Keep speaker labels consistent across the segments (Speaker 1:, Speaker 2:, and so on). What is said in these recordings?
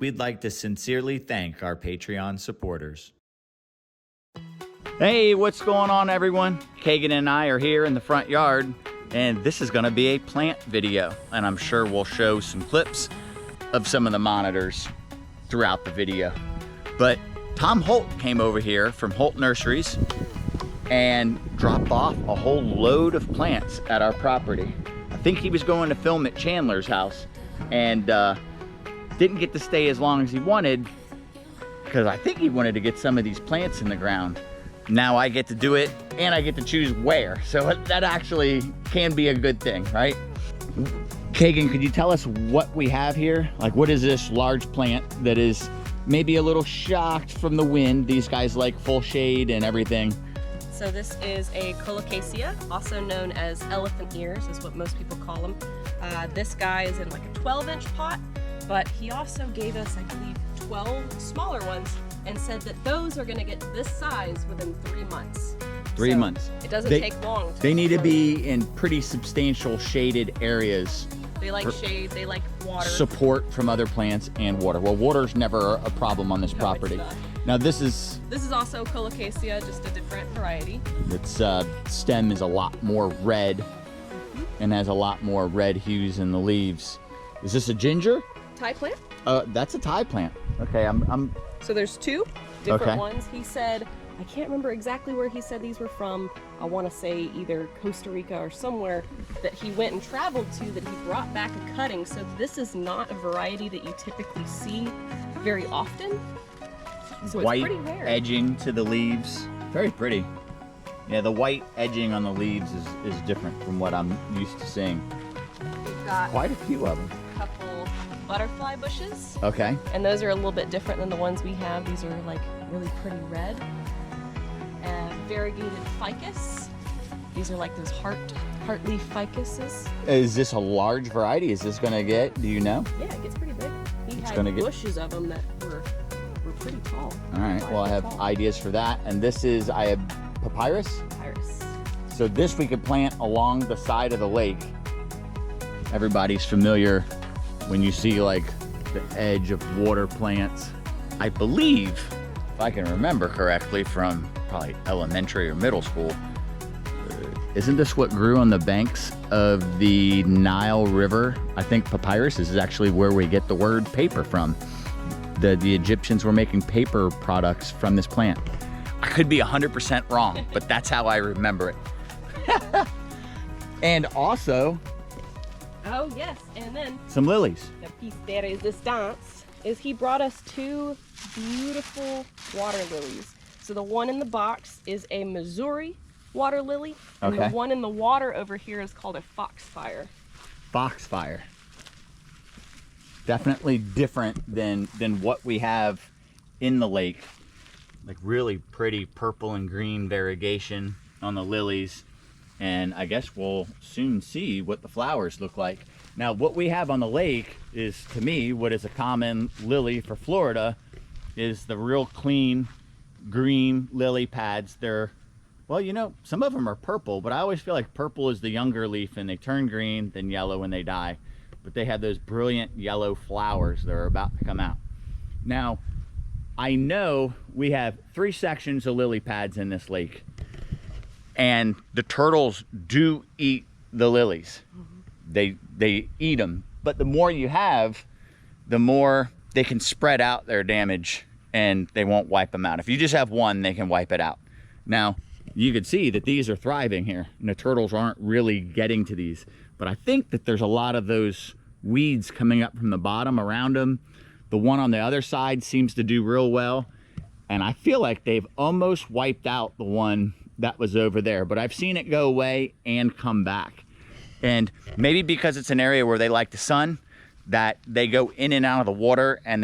Speaker 1: we'd like to sincerely thank our Patreon supporters.
Speaker 2: Hey, what's going on, everyone? Kagan and I are here in the front yard, and this is going to be a plant video, and I'm sure we'll show some clips of some of the monitors throughout the video. But Tom Holt came over here from Holt Nurseries and dropped off a whole load of plants at our property. I think he was going to film at Chandler's house and didn't get to stay as long as he wanted because I think he wanted to get some of these plants in the ground. Now I get to do it and I get to choose where. So that actually can be a good thing, right? Kagan, could you tell us what we have here? Like, what is this large plant that is maybe a little shocked from the wind? These guys like full shade and everything.
Speaker 3: So this is a colocasia, also known as elephant ears, is what most people call them. This guy is in like a 12-inch pot, but he also gave us, I believe, 12 smaller ones and said that those are gonna get this size within 3 months.
Speaker 2: 3 months.
Speaker 3: It doesn't take long.
Speaker 2: They need to be in pretty substantial shaded areas.
Speaker 3: They like shade, they like water.
Speaker 2: Support from other plants and water. Well, water's never a problem on this property.
Speaker 3: It's not.
Speaker 2: Now this is
Speaker 3: also colocasia, just a different variety.
Speaker 2: Its stem is a lot more red and has a lot more red hues in the leaves. Is this a ginger?
Speaker 3: Thai plant?
Speaker 2: That's a Thai plant. Okay,
Speaker 3: So there's two different ones. He said, I can't remember exactly where he said these were from. I want to say either Costa Rica or somewhere that he went and traveled to that he brought back a cutting. So this is not a variety that you typically see very often. So it's
Speaker 2: white
Speaker 3: pretty rare.
Speaker 2: edging to the leaves. Very pretty. Yeah, the white edging on the leaves is different from what I'm used to seeing.
Speaker 3: We've got
Speaker 2: quite a few of them.
Speaker 3: A couple butterfly bushes.
Speaker 2: Okay.
Speaker 3: And those are a little bit different than the ones we have. These are like really pretty red. And variegated ficus. These are like those heart leaf ficuses.
Speaker 2: Is this a large variety? Is this gonna get, do you know?
Speaker 3: Yeah, it gets pretty big. He
Speaker 2: It's
Speaker 3: had
Speaker 2: gonna get
Speaker 3: bushes of them that were pretty tall.
Speaker 2: All right, well, I have ideas for that. And this is, I have papyrus.
Speaker 3: Papyrus.
Speaker 2: So this we could plant along the side of the lake. Everybody's familiar when you see like the edge of water plants. I believe, if I can remember correctly from probably elementary or middle school, isn't this what grew on the banks of the Nile River? I think papyrus is actually where we get the word paper from. The Egyptians were making paper products from this plant. I could be 100% wrong, but that's how I remember it. And also,
Speaker 3: oh yes, and then
Speaker 2: some lilies.
Speaker 3: the piece de resistance is he brought us two beautiful water lilies. So the one in the box is a Missouri water lily, and the one in the water over here is called a foxfire.
Speaker 2: Foxfire. Definitely different than what we have in the lake. Like really pretty purple and green variegation on the lilies. And I guess we'll soon see what the flowers look like. Now what we have on the lake is, to me, what is a common lily for Florida is the real clean green lily pads. They're, well, you know, some of them are purple, but I always feel like purple is the younger leaf and they turn green, then yellow when they die. But they have those brilliant yellow flowers that are about to come out. Now, I know we have 3 sections of lily pads in this lake, and the turtles do eat the lilies. They eat them, but the more you have, the more they can spread out their damage and they won't wipe them out. If you just have one, they can wipe it out. Now, you can see that these are thriving here, and the turtles aren't really getting to these. But I think that there's a lot of those weeds coming up from the bottom around them. The one on the other side seems to do real well. And I feel like they've almost wiped out the one that was over there. But I've seen it go away and come back. And maybe because it's an area where they like the sun, that they go in and out of the water and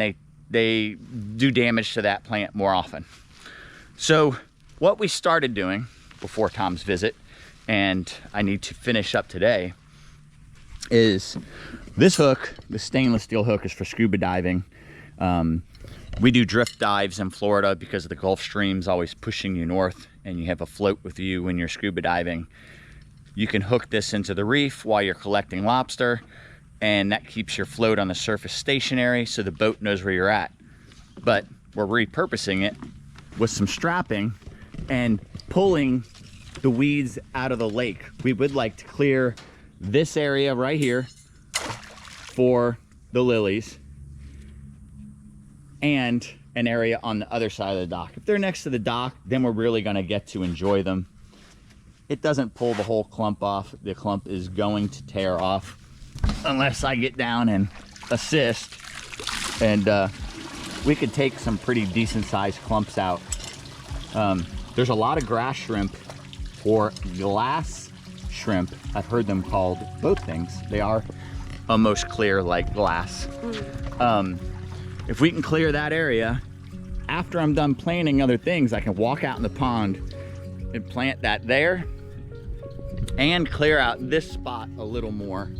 Speaker 2: they do damage to that plant more often. So what we started doing before Tom's visit, and I need to finish up today, is this hook, the stainless steel hook, is for scuba diving. We do drift dives in Florida because the Gulf Stream's always pushing you north and you have a float with you when you're scuba diving. You can hook this into the reef while you're collecting lobster, and that keeps your float on the surface stationary so the boat knows where you're at. But we're repurposing it with some strapping and pulling the weeds out of the lake. We would like to clear this area right here for the lilies and an area on the other side of the dock. If they're next to the dock, then we're really gonna get to enjoy them. It doesn't pull the whole clump off. The clump is going to tear off unless I get down and assist. And we could take some pretty decent sized clumps out. There's a lot of grass shrimp or glass shrimp. I've heard them called both things. They are almost clear like glass. If we can clear that area, after I'm done planting other things, I can walk out in the pond and plant that there and clear out this spot a little more,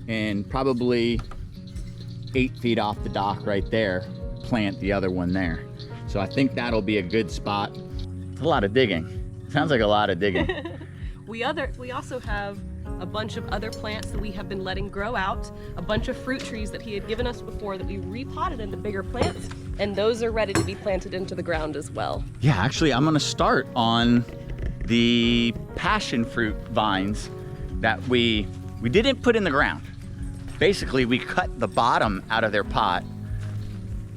Speaker 2: and probably 8 feet off the dock right there, plant the other one there. So I think that'll be a good spot. It's a lot of digging. Sounds like a lot of digging.
Speaker 3: We also have a bunch of other plants that we have been letting grow out, a bunch of fruit trees that he had given us before that we repotted into bigger plants, and those are ready to be planted into the ground as well.
Speaker 2: Yeah, actually I'm gonna start on the passion fruit vines that we didn't put in the ground. Basically, we cut the bottom out of their pot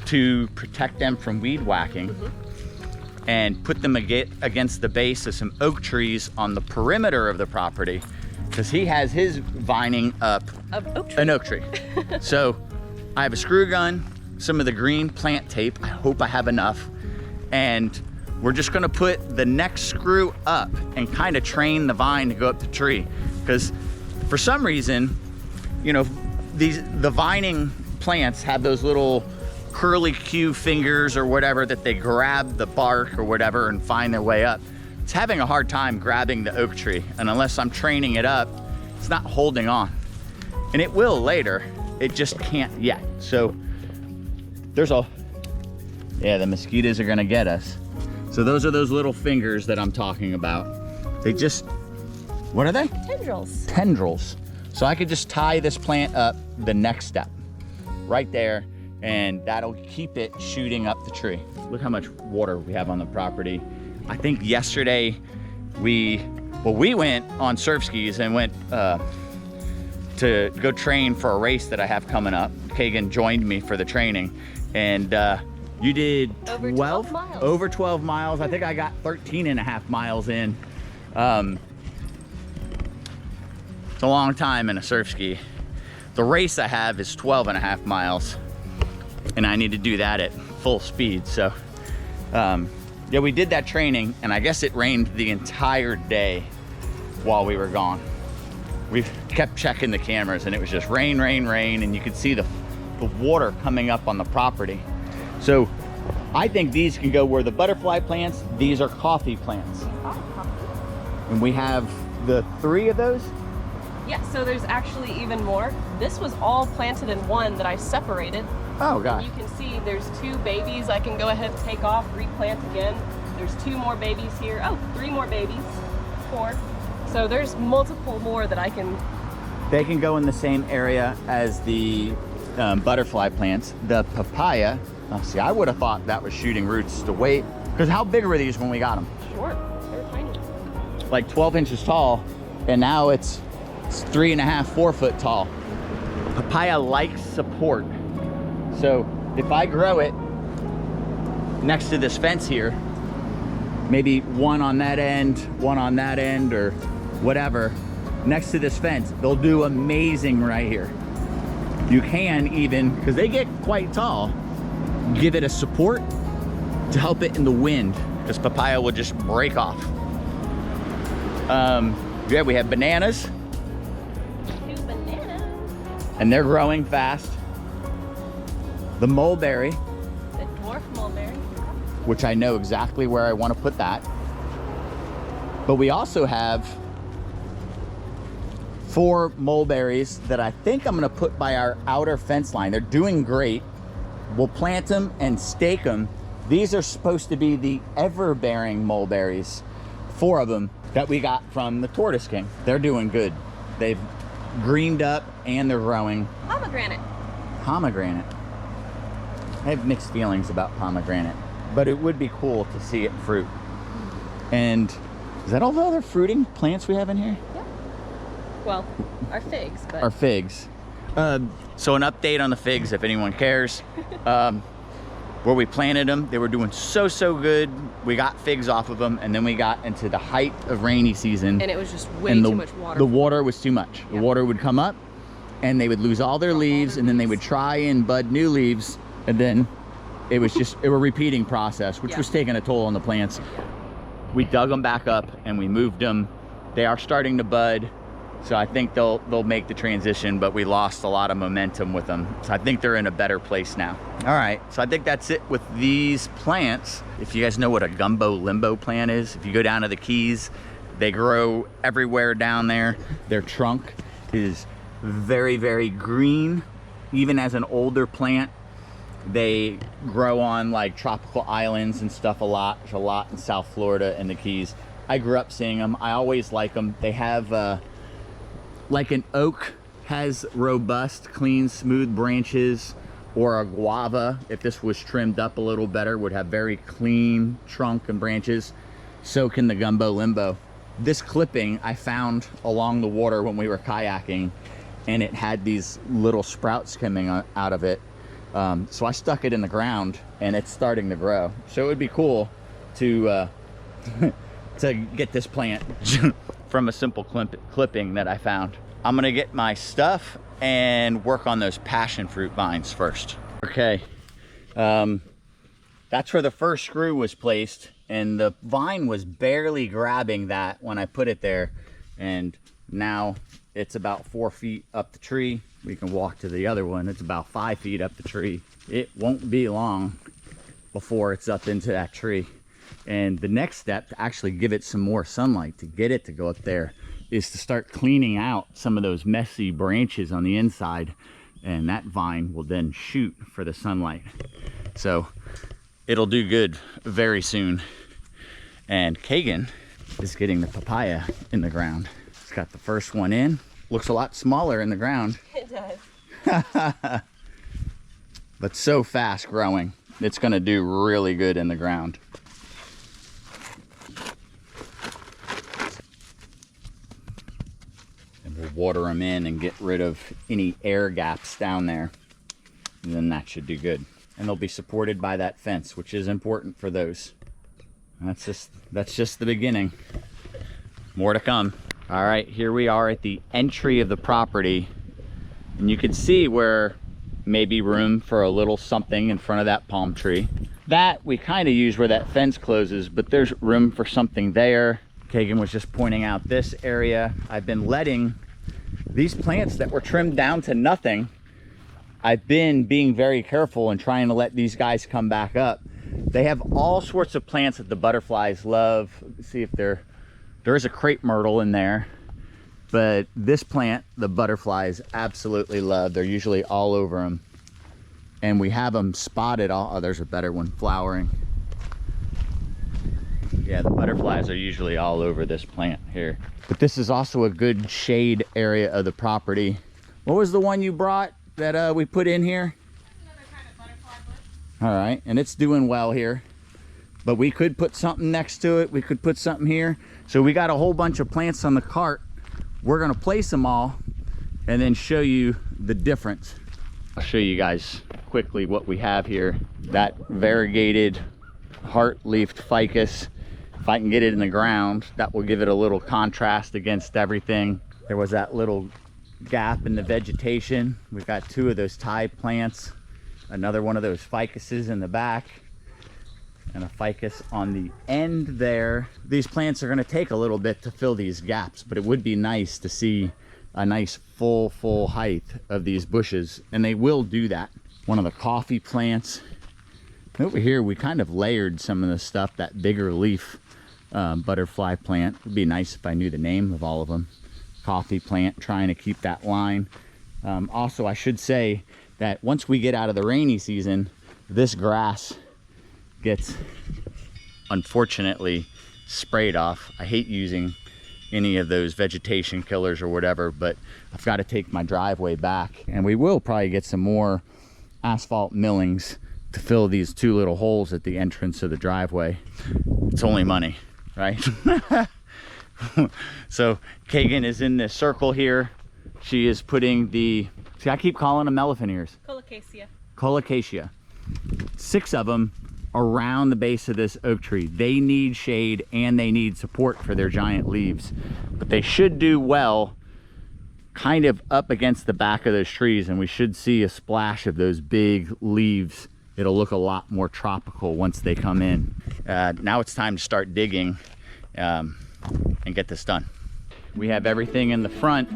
Speaker 2: to protect them from weed whacking, and put them against the base of some oak trees on the perimeter of the property, because he has his vining up an oak tree. So I have a screw gun, some of the green plant tape. I hope I have enough. And we're just gonna put the next screw up and kind of train the vine to go up the tree. Because for some reason, you know, the vining plants have those little curly Q fingers or whatever that they grab the bark or whatever and find their way up. It's having a hard time grabbing the oak tree, and unless I'm training it up, it's not holding on. And it will later, it just can't yet. So yeah, the mosquitoes are gonna get us. So those are those little fingers that I'm talking about. They just, what are they?
Speaker 3: Tendrils.
Speaker 2: Tendrils. So I could just tie this plant up the next step, right there, and that'll keep it shooting up the tree. Look how much water we have on the property. I think yesterday we went on surf skis and went to go train for a race that I have coming up. Kagan joined me for the training, and you did
Speaker 3: over 12 miles.
Speaker 2: Over 12 miles. I think I got 13 and a half miles in. It's a long time in a surf ski. The race I have is 12 and a half miles, and I need to do that at full speed. So yeah, we did that training, and I guess it rained the entire day while we were gone. We kept checking the cameras, and it was just rain, rain, rain, and you could see the water coming up on the property. So I think these can go where the butterfly plants, these are coffee plants. And we have the 3 of those.
Speaker 3: Yeah, so there's actually even more. This was all planted in one that I separated.
Speaker 2: Oh gosh.
Speaker 3: You can see there's 2 babies I can go ahead and take off, replant again. There's 2 more babies here. Oh, 3 more babies, 4. So there's multiple more that I can.
Speaker 2: They can go in the same area as the butterfly plants. The papaya, oh, see, I would have thought that was shooting roots to wait, because how big were these when we got them?
Speaker 3: Short, they're tiny.
Speaker 2: Like 12 inches tall, and now it's 3.5, 4 foot tall. Papaya likes support. So if I grow it next to this fence here, maybe one on that end, one on that end, or whatever, next to this fence, they'll do amazing right here. You can even, because they get quite tall, give it a support to help it in the wind, because papaya will just break off. Yeah, we have bananas.
Speaker 3: 2 bananas.
Speaker 2: And they're growing fast. The mulberry,
Speaker 3: The dwarf mulberry.
Speaker 2: which I know exactly where I want to put that. But we also have 4 mulberries that I think I'm going to put by our outer fence line. They're doing great. We'll plant them and stake them. These are supposed to be the ever-bearing mulberries, 4 of them that we got from the Tortoise King. They're doing good. They've greened up and they're growing.
Speaker 3: Pomegranate.
Speaker 2: Pomegranate. I have mixed feelings about pomegranate, but it would be cool to see it fruit. And is that all the other fruiting plants we have in here?
Speaker 3: Yep. Well, our figs, but...
Speaker 2: Our figs. So an update on the figs, if anyone cares. Where we planted them, they were doing so good. We got figs off of them, and then we got into the height of rainy season.
Speaker 3: And it was just way too much water.
Speaker 2: The water was too much.
Speaker 3: Yep.
Speaker 2: The water would come up, and they would lose all their leaves, and then they would try and bud new leaves, and then it was just a repeating process, which was taking a toll on the plants. We dug them back up, and we moved them. They are starting to bud. So I think they'll make the transition, but we lost a lot of momentum with them. So I think they're in a better place now. All right, so I think that's it with these plants. If you guys know what a gumbo limbo plant is, if you go down to the Keys, they grow everywhere down there. Their trunk is very green. Even as an older plant, they grow on like tropical islands and stuff a lot. There's a lot in South Florida and the Keys. I grew up seeing them. I always like them. They have like an oak has robust, clean, smooth branches, or a guava, if this was trimmed up a little better, would have very clean trunk and branches. So can the gumbo limbo. This clipping I found along the water when we were kayaking, and it had these little sprouts coming out of it. So I stuck it in the ground, and it's starting to grow. So it would be cool to to get this plant from a simple clipping that I found. I'm gonna get my stuff and work on those passion fruit vines first. Okay, that's where the first screw was placed, and the vine was barely grabbing that when I put it there, and now it's about 4 feet up the tree. We can walk to the other one. It's about 5 feet up the tree. It won't be long before it's up into that tree. And the next step to actually give it some more sunlight, to get it to go up there, is to start cleaning out some of those messy branches on the inside, and that vine will then shoot for the sunlight. So it'll do good very soon. And Kagan is getting the papaya in the ground. It's got the first one in. Looks a lot smaller in the ground.
Speaker 3: It does.
Speaker 2: But so fast growing. It's gonna do really good in the ground. We'll water them in and get rid of any air gaps down there, and then that should do good. And they'll be supported by that fence, which is important for those. That's just the beginning. More to come. All right, here we are at the entry of the property, and you can see where maybe room for a little something in front of that palm tree. That we kind of use where that fence closes, but there's room for something there. Kagan was just pointing out this area. I've been letting these plants that were trimmed down to nothing, I've been being very careful and trying to let these guys come back up. They have all sorts of plants that the butterflies love. Let's see if there is a crepe myrtle in there, but this plant the butterflies absolutely love. They're usually all over them, and we have them spotted all. Oh, there's a better one flowering. Yeah, the butterflies are usually all over this plant here. But this is also a good shade area of the property. What was the one you brought that we put in here?
Speaker 3: Another kind of butterfly bush.
Speaker 2: All right, and it's doing well here. But we could put something next to it. We could put something here. So we got a whole bunch of plants on the cart. We're gonna place them all and then show you the difference. I'll show you guys quickly what we have here. That variegated heart-leafed ficus. If I can get it in the ground, that will give it a little contrast against everything. There was that little gap in the vegetation. We've got 2 of those Thai plants, another one of those ficuses in the back, and a ficus on the end there. These plants are going to take a little bit to fill these gaps, but it would be nice to see a nice full height of these bushes, and they will do that. One of the coffee plants. Over here we kind of layered some of the stuff. That bigger leaf butterfly plant. It would be nice if I knew the name of all of them. Coffee plant, trying to keep that line. Also, I should say that once we get out of the rainy season, this grass gets, unfortunately, sprayed off. I hate using any of those vegetation killers or whatever, but I've got to take my driveway back, and we will probably get some more asphalt millings to fill these 2 little holes at the entrance of the driveway. It's only money, right? So Kagan is in this circle here. She is putting the, see, I keep calling them elephant ears.
Speaker 3: Colocasia.
Speaker 2: Colocasia. 6 of them around the base of this oak tree. They need shade and they need support for their giant leaves, but they should do well kind of up against the back of those trees, and we should see a splash of those big leaves. It'll look a lot more tropical once they come in. Now it's time to start digging and get this done. We have everything in the front,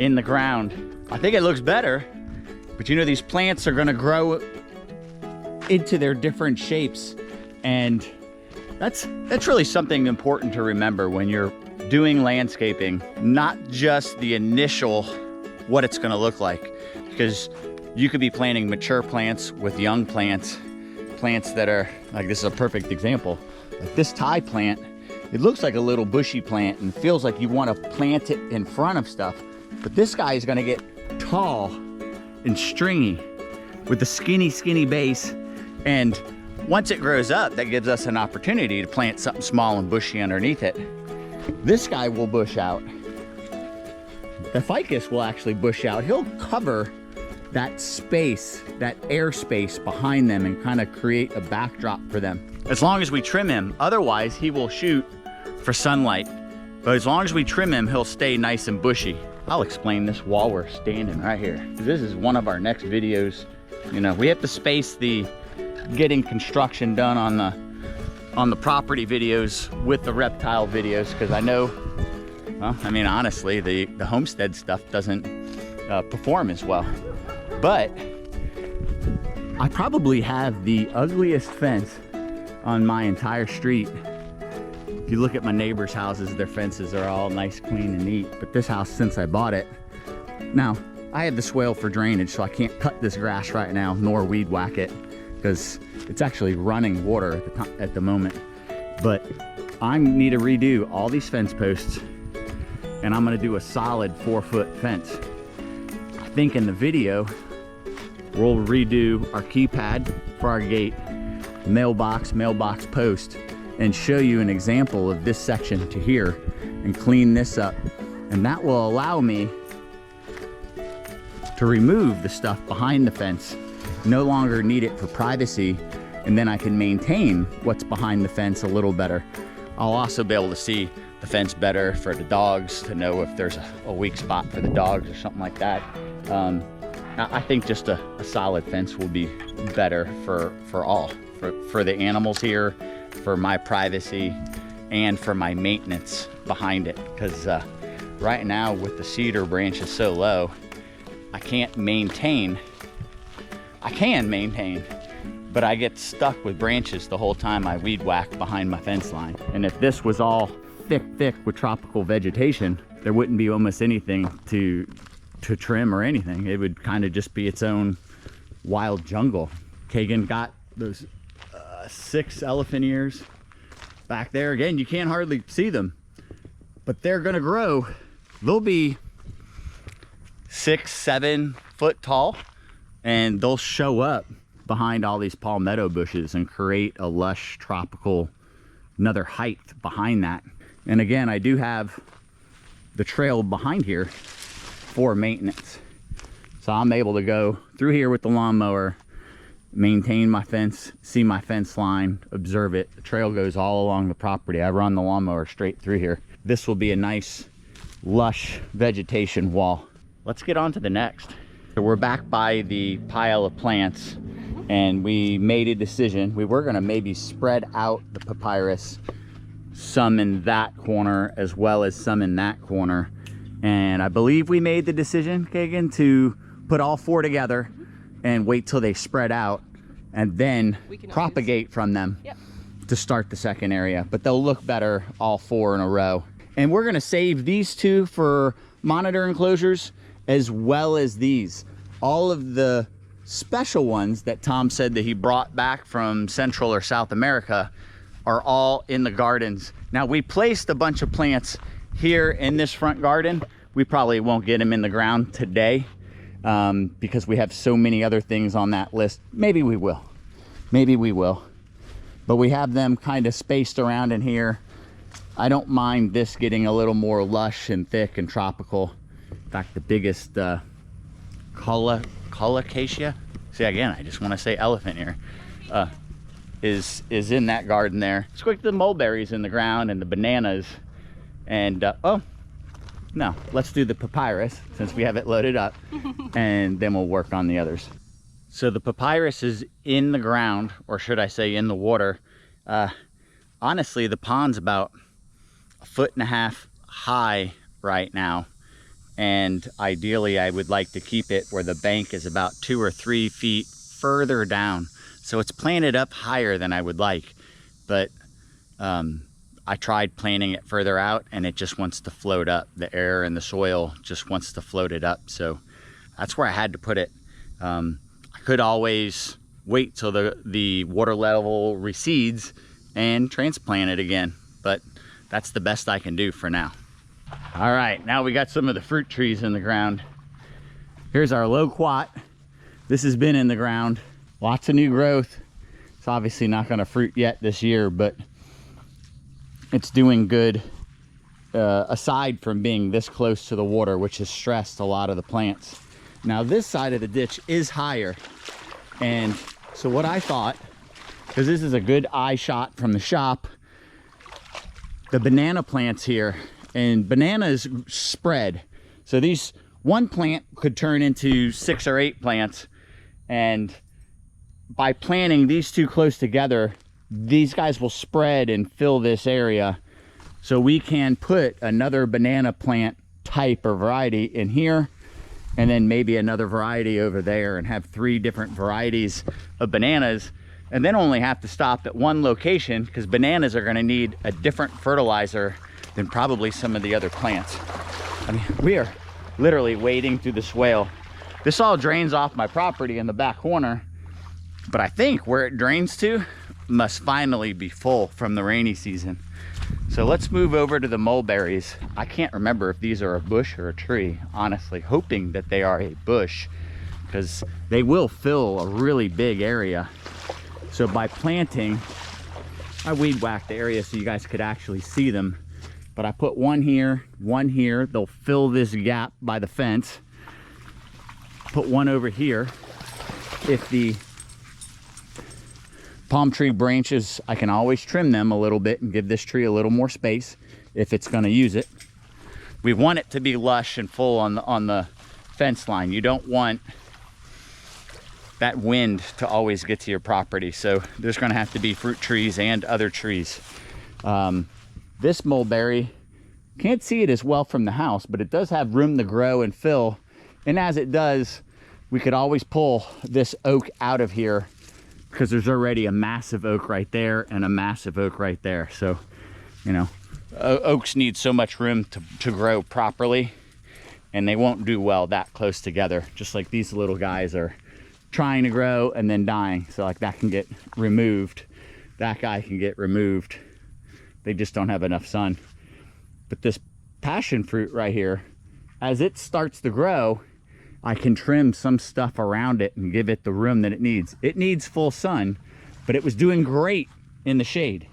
Speaker 2: in the ground. I think it looks better, but you know, these plants are gonna grow into their different shapes, and that's really something important to remember when you're doing landscaping. Not just the initial what it's going to look like, because you could be planting mature plants with young plants that are like, this is a perfect example, like this Thai plant. It looks like a little bushy plant and feels like you want to plant it in front of stuff, but this guy is going to get tall and stringy with a skinny base. And once it grows up, that gives us an opportunity to plant something small and bushy underneath it. This guy will bush out. The ficus will actually bush out. He'll cover that space, that airspace behind them, and kind of create a backdrop for them. As long as we trim him, otherwise he will shoot for sunlight. But as long as we trim him, he'll stay nice and bushy. I'll explain this while we're standing right here. This is one of our next videos. You know, we have to space the getting construction done on the property videos with the reptile videos, because I know, well, I mean, honestly, the homestead stuff doesn't perform as well. But I probably have the ugliest fence on my entire street. If you look at my neighbors' houses, their fences are all nice, clean, and neat. But this house, since I bought it, now I have the swale for drainage, so I can't cut this grass right now, nor weed whack it, because it's actually running water at the moment. But I need to redo all these fence posts, and I'm gonna do a solid 4-foot fence. I think in the video, we'll redo our keypad for our gate, mailbox post, and show you an example of this section to here, and clean this up. And that will allow me to remove the stuff behind the fence, no longer need it for privacy, and then I can maintain what's behind the fence a little better. I'll also be able to see the fence better for the dogs, to know if there's a weak spot for the dogs or something like that. I think just a solid fence will be better for all, for the animals here, for my privacy, and for my maintenance behind it. Because right now with the cedar branches so low, I can't maintain. I can maintain, but I get stuck with branches the whole time I weed whack behind my fence line. And if this was all thick with tropical vegetation, there wouldn't be almost anything to trim or anything. It would kind of just be its own wild jungle. Kagan got those 6 elephant ears back there. Again, you can't hardly see them, but they're gonna grow. They'll be 6-7 foot tall, and they'll show up behind all these palmetto bushes and create a lush tropical, another height behind that. And again, I do have the trail behind here for maintenance. So I'm able to go through here with the lawnmower, maintain my fence, see my fence line, observe it. The trail goes all along the property. I run the lawnmower straight through here. This will be a nice, lush vegetation wall. Let's get on to the next. So we're back by the pile of plants, and we made a decision. We were gonna maybe spread out the papyrus, some in that corner as well as some in that corner. And I believe we made the decision, Kagan, to put all 4 together and wait till they spread out, and then propagate from them to start the second area. But they'll look better all 4 in a row. And we're gonna save these 2 for monitor enclosures, as well as these. All of the special ones that Tom said that he brought back from Central or South America are all in the gardens. Now, we placed a bunch of plants here in this front garden, we probably won't get them in the ground today because we have so many other things on that list. Maybe we will. Maybe we will. But we have them kind of spaced around in here. I don't mind this getting a little more lush and thick and tropical. In fact, the biggest colocasia, see again, I just want to say elephant here, is in that garden there. Let's go get the mulberries in the ground and the bananas. And oh, no, let's do the papyrus since we have it loaded up, and then we'll work on the others. So the papyrus is in the ground, or should I say in the water. Honestly, the pond's about 1.5 feet high right now. And ideally, I would like to keep it where the bank is about 2 or 3 feet further down. So it's planted up higher than I would like. But I tried planting it further out and it just wants to float up. The air and the soil just wants to float it up. So that's where I had to put it. I could always wait till the water level recedes and transplant it again. But that's the best I can do for now. All right, now we got some of the fruit trees in the ground. Here's our loquat. This has been in the ground. Lots of new growth. It's obviously not gonna fruit yet this year, but it's doing good aside from being this close to the water, which has stressed a lot of the plants. Now this side of the ditch is higher. And so what I thought, because this is a good eye shot from the shop, the banana plants here, and bananas spread. So these one plant could turn into 6 or 8 plants. And by planting these two close together, these guys will spread and fill this area. So we can put another banana plant type or variety in here, and then maybe another variety over there, and have 3 different varieties of bananas, and then only have to stop at one location because bananas are gonna need a different fertilizer than probably some of the other plants. I mean, we are literally wading through the swale. This all drains off my property in the back corner, but I think where it drains to must finally be full from the rainy season. So let's move over to the mulberries. I can't remember if these are a bush or a tree, honestly, hoping that they are a bush because they will fill a really big area. So by planting, I weed whacked the area so you guys could actually see them. But I put one here, they'll fill this gap by the fence. Put one over here. If the palm tree branches, I can always trim them a little bit and give this tree a little more space if it's gonna use it. We want it to be lush and full on the fence line. You don't want that wind to always get to your property. So there's gonna have to be fruit trees and other trees. This mulberry, can't see it as well from the house, but it does have room to grow and fill. And as it does, we could always pull this oak out of here because there's already a massive oak right there and a massive oak right there. So, you know, oaks need so much room to grow properly, and they won't do well that close together. Just like these little guys are trying to grow and then dying. So like that can get removed. That guy can get removed. They just don't have enough sun. But this passion fruit right here, as it starts to grow, I can trim some stuff around it and give it the room that it needs. It needs full sun, but it was doing great in the shade.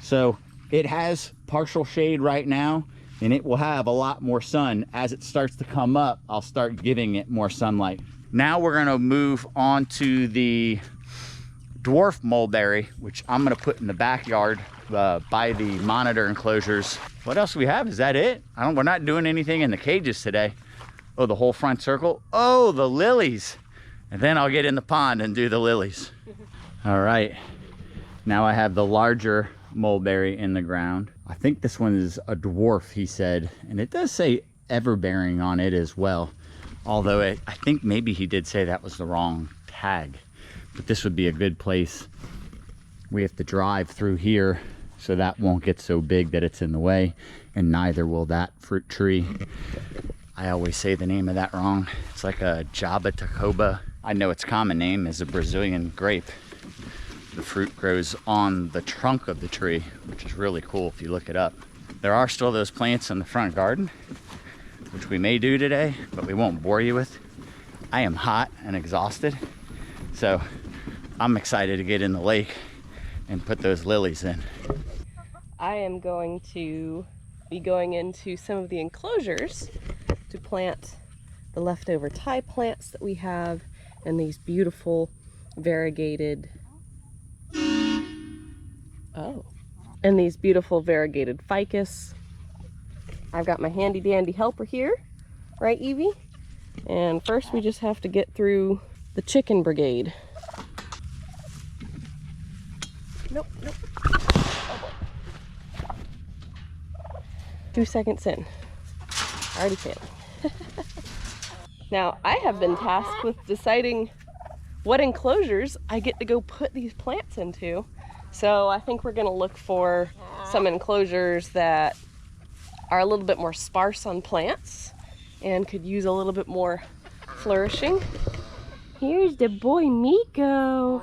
Speaker 2: So it has partial shade right now, and it will have a lot more sun. As it starts to come up, I'll start giving it more sunlight. Now we're gonna move on to the dwarf mulberry, which I'm gonna put in the backyard by the monitor enclosures. What else do we have? Is that it? We're not doing anything in the cages today. Oh, the whole front circle. Oh, the lilies. And then I'll get in the pond and do the lilies. All right, now I have the larger mulberry in the ground. I think this one is a dwarf, he said, and it does say everbearing on it as well. Although I think maybe he did say that was the wrong tag, but this would be a good place. We have to drive through here, so that won't get so big that it's in the way, and neither will that fruit tree. I always say the name of that wrong. It's like a Jabatacoba. I know its common name is a Brazilian grape. The fruit grows on the trunk of the tree, which is really cool if you look it up. There are still those plants in the front garden, which we may do today, but we won't bore you with. I am hot and exhausted, so I'm excited to get in the lake and put those lilies in.
Speaker 3: I am going to be going into some of the enclosures to plant the leftover Thai plants that we have and these beautiful variegated ficus. I've got my handy dandy helper here, right, Evie? And first we just have to get through the chicken brigade. Nope. Oh boy. 2 seconds in. Already failing. Now, I have been tasked with deciding what enclosures I get to go put these plants into. So I think we're gonna look for some enclosures that are a little bit more sparse on plants and could use a little bit more flourishing. Here's the boy Miko.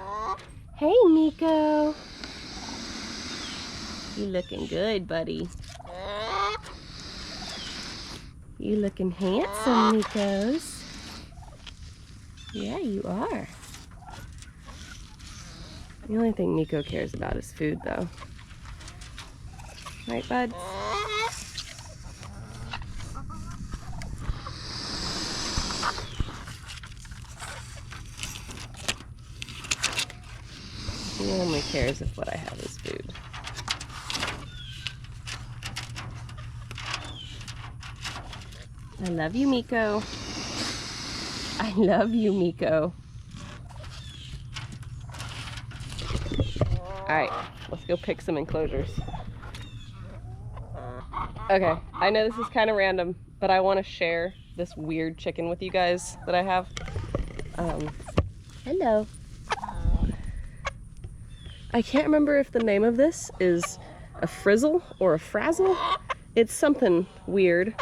Speaker 3: Hey Miko. You looking good, buddy. You looking handsome, Mikos. Yeah, you are. The only thing Miko cares about is food, though. Right, bud? He only cares if what I have is food. I love you, Miko. I love you, Miko. Alright, let's go pick some enclosures. Okay, I know this is kind of random, but I want to share this weird chicken with you guys that I have. Hello. I can't remember if the name of this is a frizzle or a frazzle. It's something weird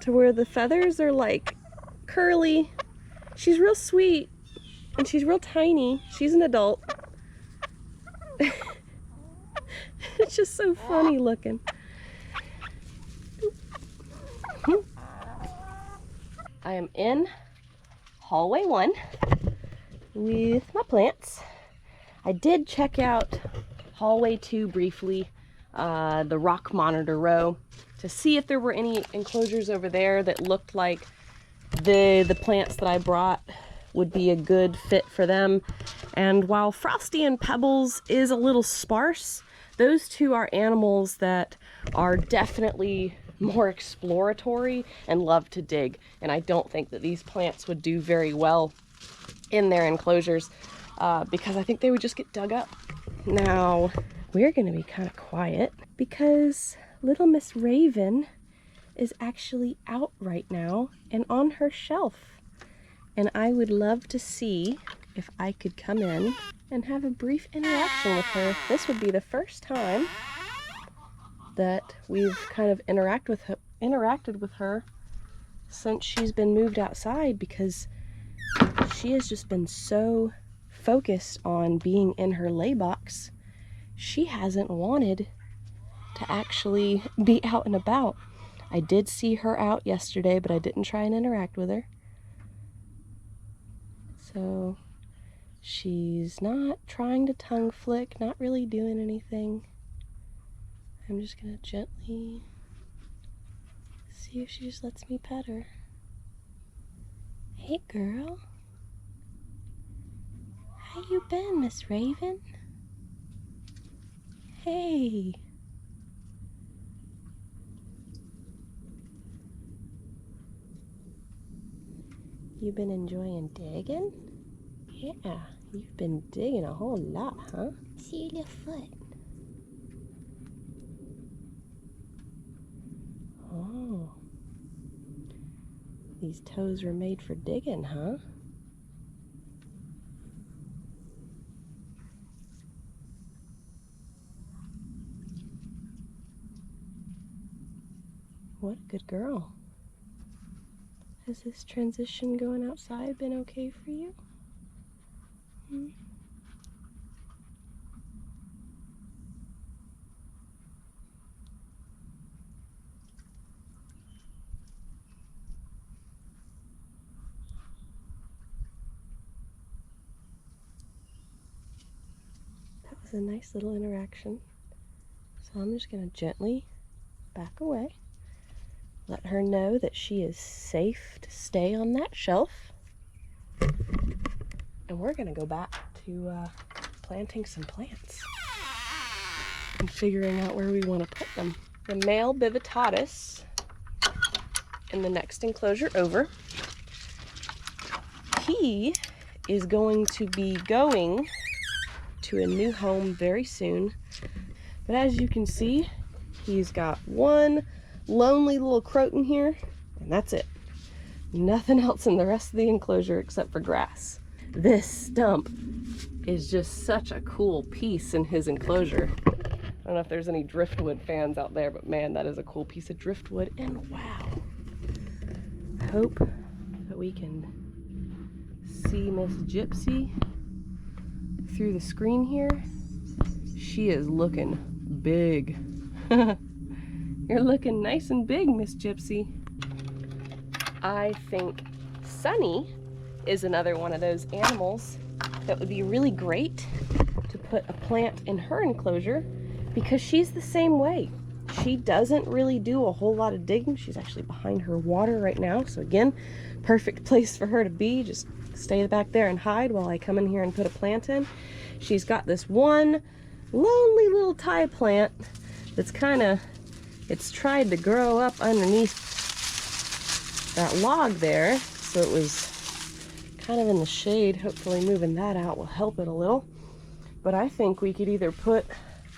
Speaker 3: to where the feathers are like curly. She's real sweet and she's real tiny. She's an adult. It's just so funny looking. I am in hallway 1 with my plants. I did check out hallway 2 briefly, the rock monitor row, to see if there were any enclosures over there that looked like the plants that I brought would be a good fit for them. And while Frosty and Pebbles is a little sparse, those two are animals that are definitely more exploratory and love to dig. And I don't think that these plants would do very well in their enclosures because I think they would just get dug up. Now, we're gonna be kind of quiet because little Miss Raven is actually out right now and on her shelf. And I would love to see if I could come in and have a brief interaction with her. This would be the first time that we've kind of interacted with her since she's been moved outside, because she has just been so focused on being in her lay box. She hasn't wanted to actually be out and about. I did see her out yesterday, but I didn't try and interact with her. So she's not trying to tongue flick, not really doing anything. I'm just gonna gently see if she just lets me pet her. Hey girl. How you been, Miss Raven? Hey. You been enjoying digging? Yeah, you've been digging a whole lot, huh? See your little foot. Oh. These toes were made for digging, huh? What a good girl. Has this transition going outside been okay for you? was a nice little interaction. So I'm just gonna gently back away. Let her know that she is safe to stay on that shelf. And we're gonna go back to planting some plants and figuring out where we want to put them. The male Bivitatus in the next enclosure over. He is going to be going to a new home very soon. But as you can see, he's got one lonely little croton here, and that's it. Nothing else in the rest of the enclosure except for grass. This stump is just such a cool piece in his enclosure. I don't know if there's any driftwood fans out there, but man, that is a cool piece of driftwood. And wow, I hope that we can see Miss Gypsy through the screen here. She is looking big. You're looking nice and big, Miss Gypsy. I think Sunny is another one of those animals that would be really great to put a plant in her enclosure because she's the same way. She doesn't really do a whole lot of digging. She's actually behind her water right now. So again, perfect place for her to be. Just stay back there and hide while I come in here and put a plant in. She's got this one lonely little Thai plant that's it's tried to grow up underneath that log there, so it was kind of in the shade. Hopefully moving that out will help it a little. But I think we could either put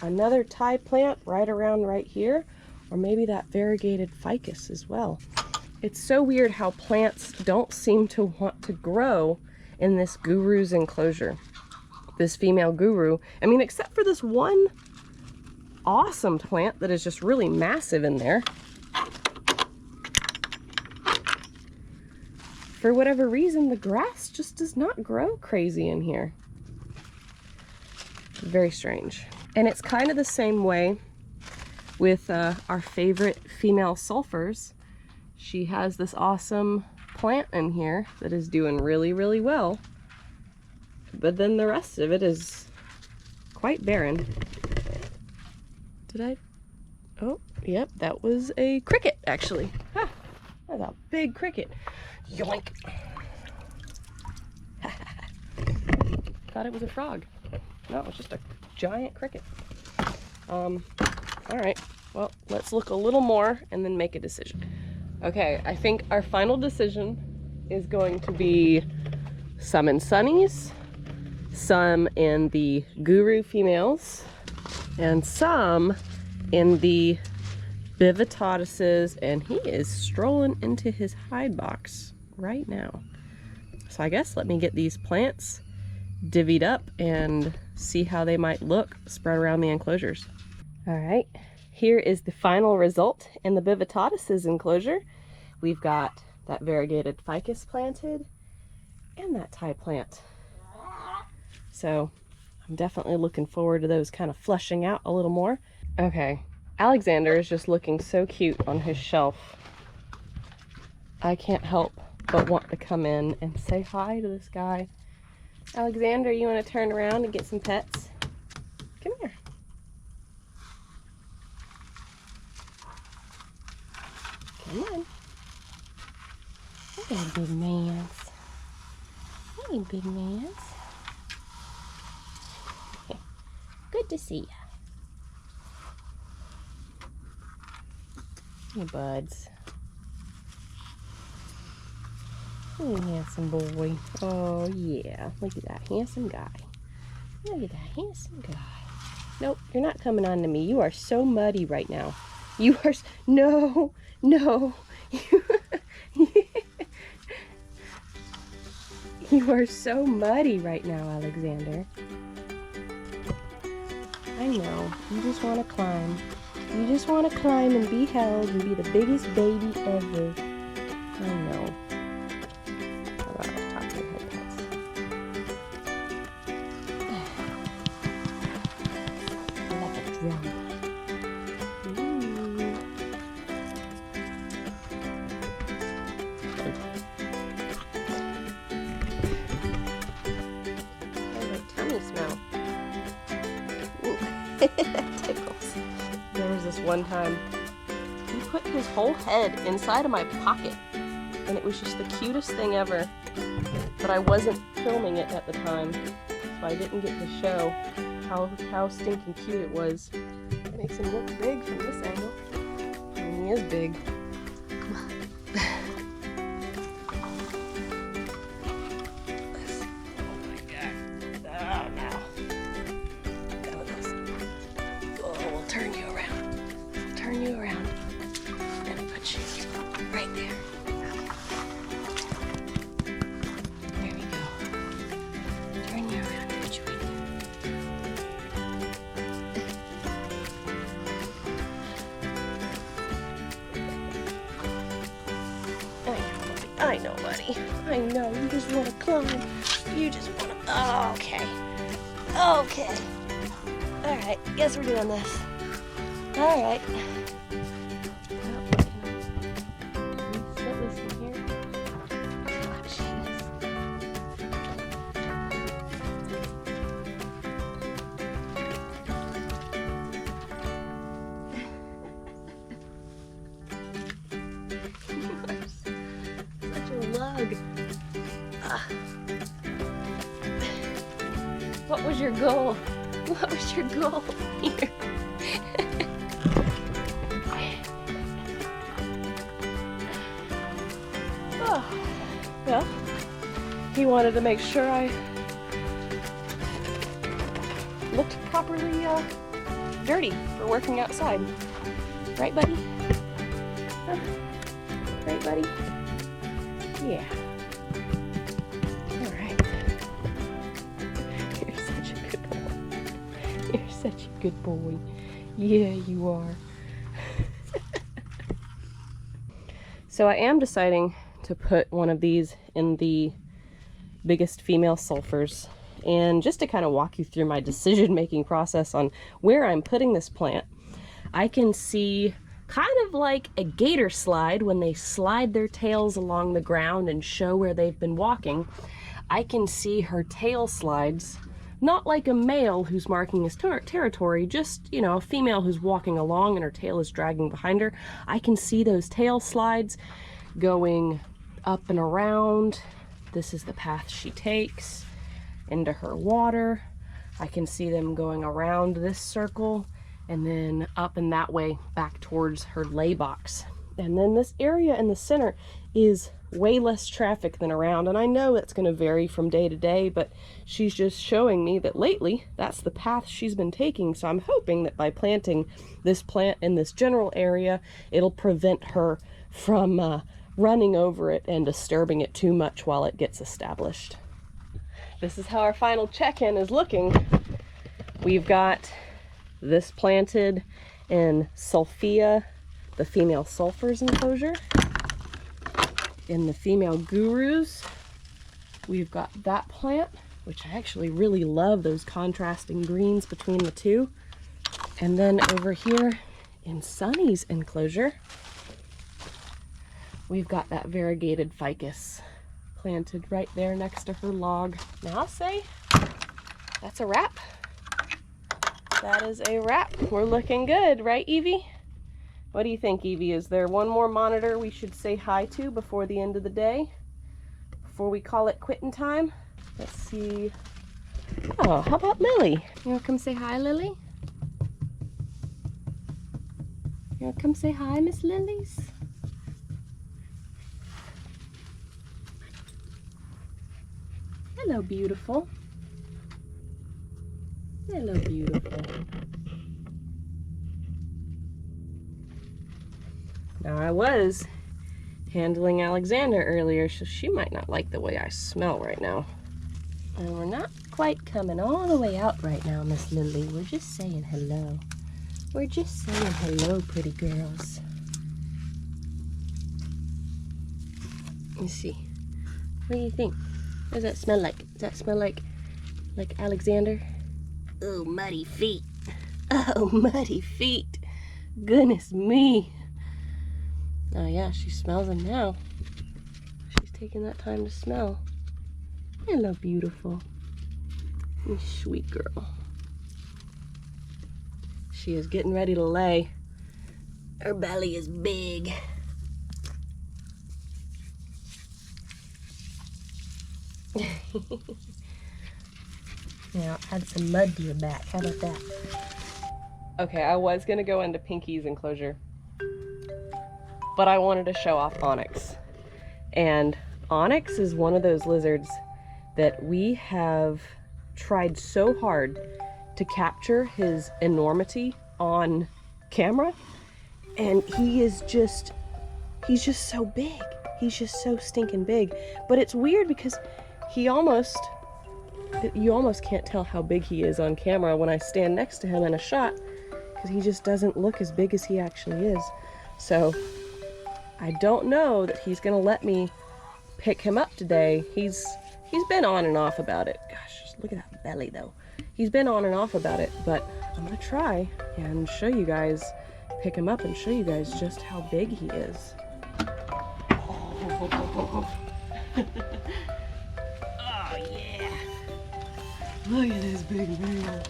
Speaker 3: another Thai plant right here, or maybe that variegated ficus as well. It's so weird how plants don't seem to want to grow in this guru's enclosure. This female guru, I mean, except for this one awesome plant that is just really massive in there. For whatever reason, the grass just does not grow crazy in here. Very strange. And it's kind of the same way with our favorite female sulfurs. She has this awesome plant in here that is doing really, really well. But then the rest of it is quite barren. Did I? Oh, yep, that was a cricket, actually. Ha! That's a big cricket. Yoink! Thought it was a frog. No, it was just a giant cricket. All right, well, let's look a little more and then make a decision. Okay, I think our final decision is going to be some in Sunnies, some in the Guru females, and some in the Bivitatuses, and he is strolling into his hide box right now. So I guess let me get these plants divvied up and see how they might look spread around the enclosures. All right, here is the final result in the Bivitatuses enclosure. We've got that variegated ficus planted and that Thai plant. So I'm definitely looking forward to those kind of fleshing out a little more. Okay, Alexander is just looking so cute on his shelf. I can't help but want to come in and say hi to this guy. Alexander, you want to turn around and get some pets? Come here. Come on. Hey, big mans. Hey, big mans. Good to see ya. Hey, buds. Hey, handsome boy. Oh, yeah. Look at that handsome guy. Look at that handsome guy. Nope, you're not coming on to me. You are so muddy right now. You are... No, no. You are so muddy right now, Alexander. I know. You just want to climb. You just want to climb and be held and be the biggest baby ever. I know. How about I talk to her pets? Like a drum. How does my tummy smell? Tickles. There was this one time, he put his whole head inside of my pocket, and it was just the cutest thing ever. But I wasn't filming it at the time, so I didn't get to show how stinking cute it was. It makes him look big from this angle. I mean, he is big. I know, buddy. I know. You just want to climb. You just want to... Oh, okay. Okay. Alright. Guess we're doing this. Alright. Set this in here. Lug. What was your goal? What was your goal here? Oh, well, he wanted to make sure I looked properly dirty for working outside. Right, buddy? Huh? Right, buddy? Yeah. Alright. You're such a good boy. You're such a good boy. Yeah, you are. So I am deciding to put one of these in the biggest female sulfurs. And just to kind of walk you through my decision-making process on where I'm putting this plant, I can see kind of like a gator slide when they slide their tails along the ground and show where they've been walking. I can see her tail slides, not like a male who's marking his territory, just, you know, a female who's walking along and her tail is dragging behind her. I can see those tail slides going up and around. This is the path she takes into her water. I can see them going around this circle and then up and that way back towards her lay box. And then this area in the center is way less traffic than around, and I know it's going to vary from day to day, but she's just showing me that lately that's the path she's been taking. So I'm hoping that by planting this plant in this general area, it'll prevent her from running over it and disturbing it too much while it gets established. This is how our final check-in is looking. We've got this planted in Sulphia, the female sulfurs enclosure. In the female gurus, we've got that plant, which I actually really love those contrasting greens between the two. And then over here in Sunny's enclosure, we've got that variegated ficus planted right there next to her log. Now I'll say that's a wrap. That is a wrap. We're looking good, right, Evie? What do you think, Evie? Is there one more monitor we should say hi to before the end of the day? Before we call it quitting time? Let's see. Oh, how about Lily? You wanna come say hi, Lily? You wanna come say hi, Miss Lilies? Hello, beautiful. Hello, beautiful. Now, I was handling Alexander earlier, so she might not like the way I smell right now. And we're not quite coming all the way out right now, Miss Lily. We're just saying hello. We're just saying hello, pretty girls. Let's see. What do you think? What does that smell like? Does that smell like Alexander? Oh, muddy feet. Oh, muddy feet. Goodness me. Oh yeah, she smells them now. She's taking that time to smell. Hello, beautiful. You sweet girl. She is getting ready to lay. Her belly is big. Now add some mud to your back. How about that? Okay, I was gonna go into Pinky's enclosure, but I wanted to show off Onyx. And Onyx is one of those lizards that we have tried so hard to capture his enormity on camera, and he's just so big. He's just so stinking big. But it's weird because you almost can't tell how big he is on camera when I stand next to him in a shot, because he just doesn't look as big as he actually is. So I don't know that he's gonna let me pick him up today. He's been on and off about it. Gosh, just look at that belly though. He's been on and off about it, but I'm gonna try and show you guys, pick him up and show you guys just how big he is. Oh yeah. Look at this big man.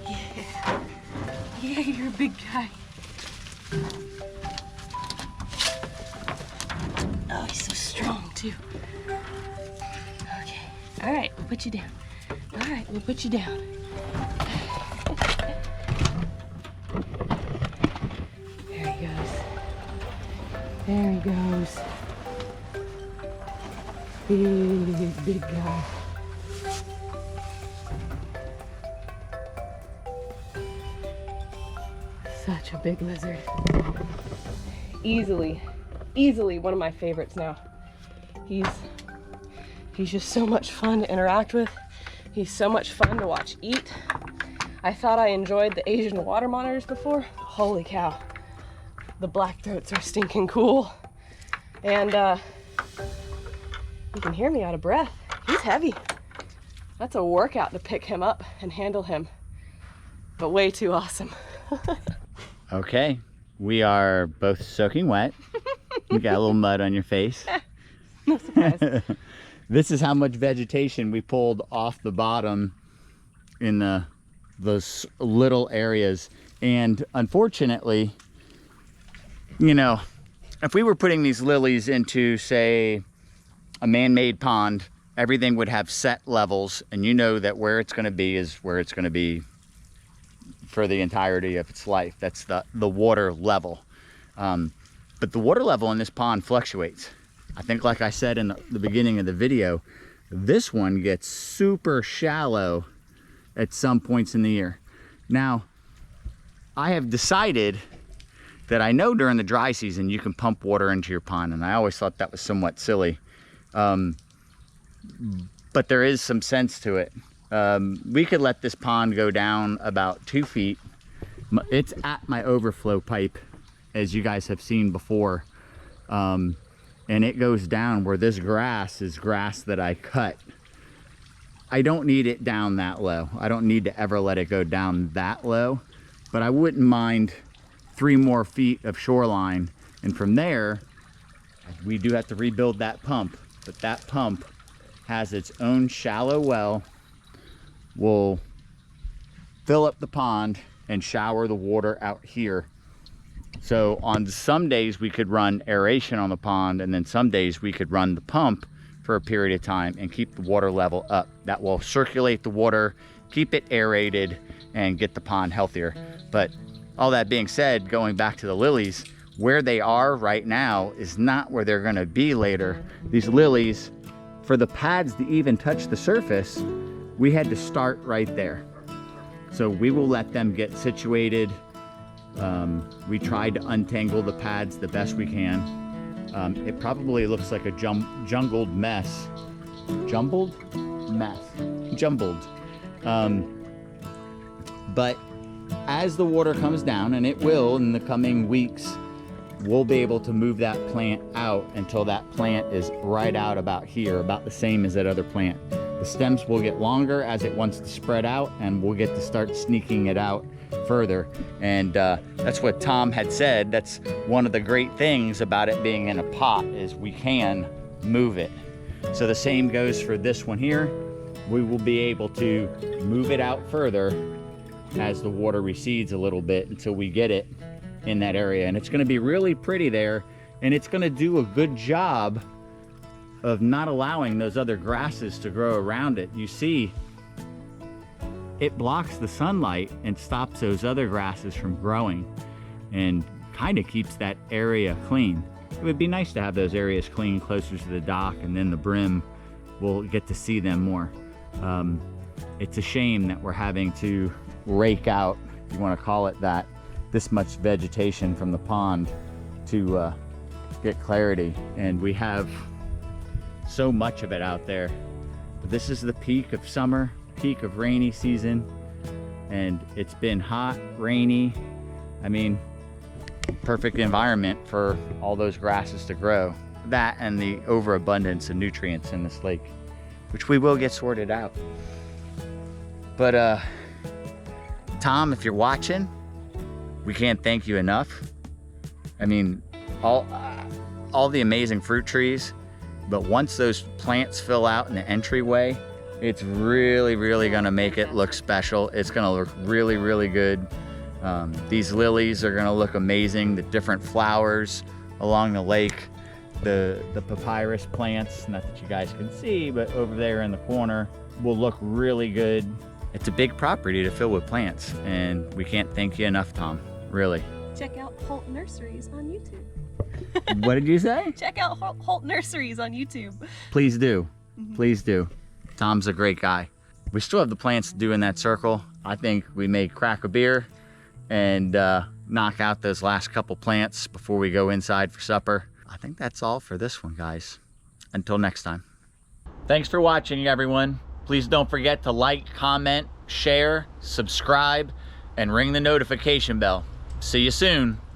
Speaker 3: Yeah. Yeah, you're a big guy. Oh, he's so strong too. Okay. All right, we'll put you down. All right, we'll put you down. There he goes. There he goes. Big guy. Such a big lizard. Easily one of my favorites now. He's just so much fun to interact with. He's so much fun to watch eat. I thought I enjoyed the Asian water monitors before. Holy cow. The black throats are stinking cool. And you can hear me out of breath. He's heavy. That's a workout to pick him up and handle him. But way too awesome.
Speaker 2: Okay, we are both soaking wet. You got a little mud on your face.
Speaker 3: No surprise.
Speaker 2: This is how much vegetation we pulled off the bottom in those little areas. And unfortunately, you know, if we were putting these lilies into, say, a man-made pond, everything would have set levels, and you know that where it's going to be is where it's going to be for the entirety of its life. That's the water level. But the water level in this pond fluctuates. I think, like I said in the beginning of the video, this one gets super shallow at some points in the year. Now, I have decided that I know during the dry season you can pump water into your pond, and I always thought that was somewhat silly. But there is some sense to it. We could let this pond go down about 2 feet. It's at my overflow pipe, as you guys have seen before. And it goes down where this grass is grass that I cut. I don't need it down that low. I don't need to ever let it go down that low, but I wouldn't mind 3 more feet of shoreline. And from there, we do have to rebuild that pump, but that pump has its own shallow well. We'll fill up the pond and shower the water out here. So on some days we could run aeration on the pond, and then some days we could run the pump for a period of time and keep the water level up. That will circulate the water, keep it aerated, and get the pond healthier. But all that being said, going back to the lilies, where they are right now is not where they're gonna be later. These lilies, for the pads to even touch the surface, we had to start right there. So we will let them get situated. We tried to untangle the pads the best we can. It probably looks like a jungled mess. Jumbled? Mess. Jumbled. But as the water comes down, and it will in the coming weeks, we'll be able to move that plant out until that plant is right out about here, about the same as that other plant. The stems will get longer as it wants to spread out, and we'll get to start sneaking it out further. And that's what Tom had said. That's one of the great things about it being in a pot, is we can move it. So the same goes for this one here. We will be able to move it out further as the water recedes a little bit until we get it in that area. And it's gonna be really pretty there, and it's gonna do a good job of not allowing those other grasses to grow around it. You see, it blocks the sunlight and stops those other grasses from growing and kind of keeps that area clean. It would be nice to have those areas clean closer to the dock, and then the brim, we'll get to see them more. It's a shame that we're having to rake out, if you want to call it that, this much vegetation from the pond to get clarity. And we have so much of it out there. But this is the peak of summer, peak of rainy season, and it's been hot, rainy. I mean, perfect environment for all those grasses to grow. That and the overabundance of nutrients in this lake, which we will get sorted out. But Tom, if you're watching, we can't thank you enough. I mean, all the amazing fruit trees, but once those plants fill out in the entryway, it's really, really gonna make it look special. It's gonna look really, really good. These lilies are gonna look amazing. The different flowers along the lake, the papyrus plants, not that you guys can see, but over there in the corner will look really good. It's a big property to fill with plants, and we can't thank you enough, Tom, really.
Speaker 3: Check out Holt Nurseries on YouTube.
Speaker 2: What did you say?
Speaker 3: Check out Holt Nurseries on YouTube.
Speaker 2: Please do. Please do. Tom's a great guy. We still have the plants to do in that circle. I think we may crack a beer and knock out those last couple plants before we go inside for supper. I think that's all for this one, guys. Until next time. Thanks for watching, everyone. Please don't forget to like, comment, share, subscribe, and ring the notification bell. See you soon.